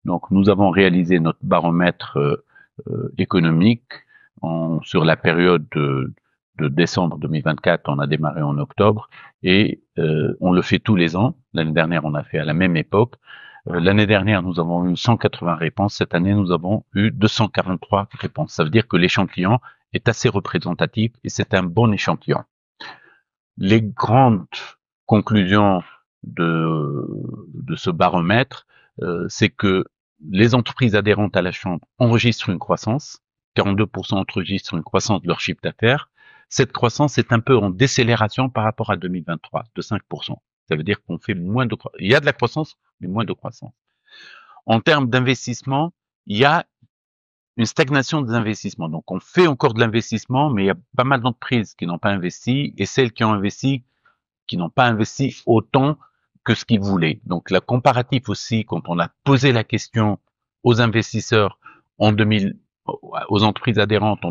Donc, nous avons réalisé notre baromètre économique sur la période de décembre 2024. On a démarré en octobre et on le fait tous les ans. L'année dernière, on a fait à la même époque. L'année dernière, nous avons eu 180 réponses. Cette année, nous avons eu 243 réponses. Ça veut dire que l'échantillon est assez représentatif et c'est un bon échantillon. Les grandes conclusions de ce baromètre, c'est que les entreprises adhérentes à la Chambre enregistrent une croissance. 42% enregistrent une croissance de leur chiffre d'affaires. Cette croissance est un peu en décélération par rapport à 2023, de 5%. Ça veut dire qu'on fait moins de croissance. Il y a de la croissance, mais moins de croissance. En termes d'investissement, il y a une stagnation des investissements. Donc, on fait encore de l'investissement, mais il y a pas mal d'entreprises qui n'ont pas investi et celles qui ont investi, qui n'ont pas investi autant que ce qu'ils voulaient. Donc, la comparatif aussi, quand on a posé la question aux investisseurs en 2000, aux entreprises adhérentes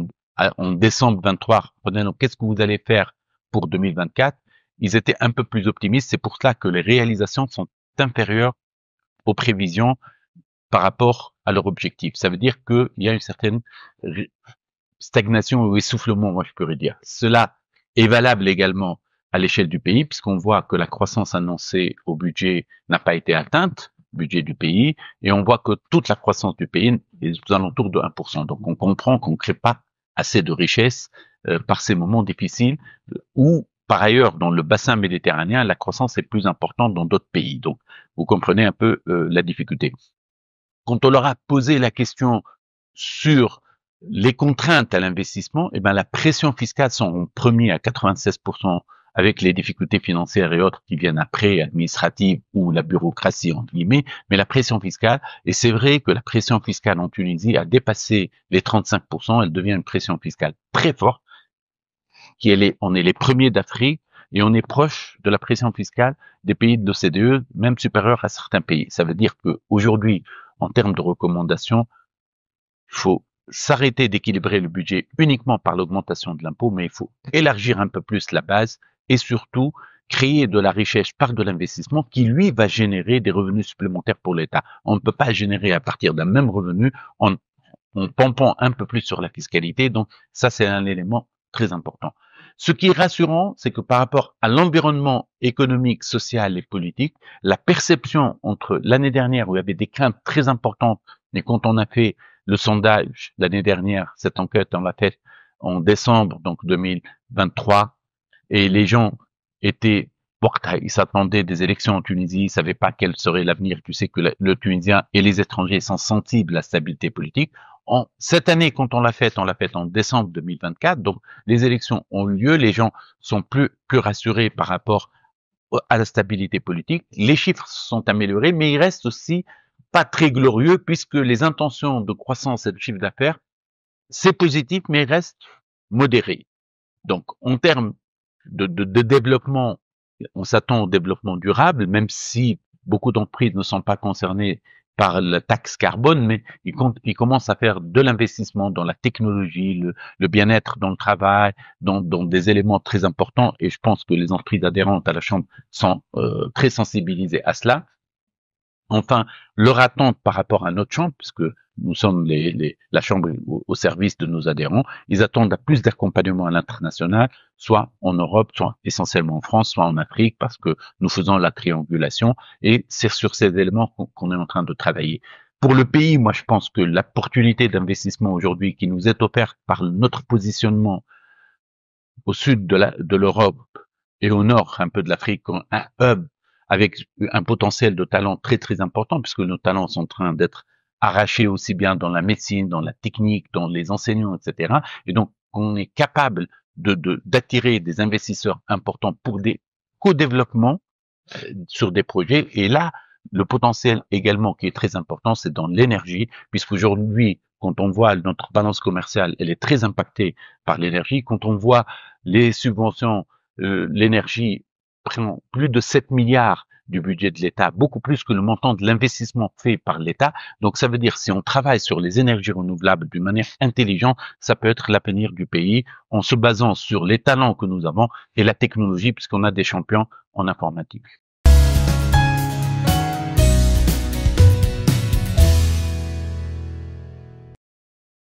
en décembre 23, donc qu'est-ce que vous allez faire pour 2024? Ils étaient un peu plus optimistes. C'est pour cela que les réalisations sont inférieures aux prévisions par rapport à leur objectif. Ça veut dire qu'il y a une certaine stagnation ou essoufflement, moi je pourrais dire. Cela est valable également à l'échelle du pays, puisqu'on voit que la croissance annoncée au budget n'a pas été atteinte, budget du pays, et on voit que toute la croissance du pays est aux alentours de 1%. Donc on comprend qu'on ne crée pas assez de richesses par ces moments difficiles, où par ailleurs, dans le bassin méditerranéen, la croissance est plus importante dans d'autres pays. Donc vous comprenez un peu la difficulté. Quand on leur a posé la question sur les contraintes à l'investissement, eh ben la pression fiscale sont en premier à 96% avec les difficultés financières et autres qui viennent après, administratives ou la bureaucratie entre guillemets, mais la pression fiscale, et c'est vrai que la pression fiscale en Tunisie a dépassé les 35%, elle devient une pression fiscale très forte, on est les premiers d'Afrique et on est proche de la pression fiscale des pays de l'OCDE, même supérieure à certains pays. Ça veut dire qu'aujourd'hui, en termes de recommandations, il faut s'arrêter d'équilibrer le budget uniquement par l'augmentation de l'impôt, mais il faut élargir un peu plus la base et surtout créer de la richesse par de l'investissement qui, lui, va générer des revenus supplémentaires pour l'État. On ne peut pas générer à partir d'un même revenu en pompant un peu plus sur la fiscalité. Donc, ça, c'est un élément très important. Ce qui est rassurant, c'est que par rapport à l'environnement économique, social et politique, la perception entre l'année dernière où il y avait des craintes très importantes, mais quand on a fait le sondage l'année dernière, cette enquête, on l'a faite en décembre, donc 2023, et les gens étaient, ils s'attendaient des élections en Tunisie, ils savaient pas quel serait l'avenir. Tu sais que le Tunisien et les étrangers sont sensibles à la stabilité politique. Cette année, quand on l'a faite en décembre 2024, donc les élections ont eu lieu, les gens sont plus rassurés par rapport à la stabilité politique. Les chiffres sont améliorés, mais ils restent aussi pas très glorieux puisque les intentions de croissance et de chiffre d'affaires, c'est positif, mais ils restent modérés. Donc, en termes de développement, on s'attend au développement durable, même si beaucoup d'entreprises ne sont pas concernées par la taxe carbone, mais ils commencent à faire de l'investissement dans la technologie, le bien-être dans le travail, dans des éléments très importants, et je pense que les entreprises adhérentes à la Chambre sont très sensibilisées à cela. Enfin, leur attente par rapport à notre chambre, puisque nous sommes la chambre au service de nos adhérents, ils attendent à plus d'accompagnement à l'international, soit en Europe, soit essentiellement en France, soit en Afrique, parce que nous faisons la triangulation, et c'est sur ces éléments qu'on est en train de travailler. Pour le pays, moi je pense que l'opportunité d'investissement aujourd'hui qui nous est offerte par notre positionnement au sud de l'Europe et au nord un peu de l'Afrique, un hub avec un potentiel de talent très très important, puisque nos talents sont en train d'être arrachés aussi bien dans la médecine, dans la technique, dans les enseignants, etc. Et donc, on est capable d'attirer des investisseurs importants pour des co-développements sur des projets. Et là, le potentiel également qui est très important, c'est dans l'énergie, puisqu'aujourd'hui, quand on voit notre balance commerciale, elle est très impactée par l'énergie. Quand on voit les subventions, l'énergie prend plus de 7 milliards du budget de l'État, beaucoup plus que le montant de l'investissement fait par l'État. Donc ça veut dire si on travaille sur les énergies renouvelables d'une manière intelligente, ça peut être l'avenir du pays en se basant sur les talents que nous avons et la technologie, puisqu'on a des champions en informatique.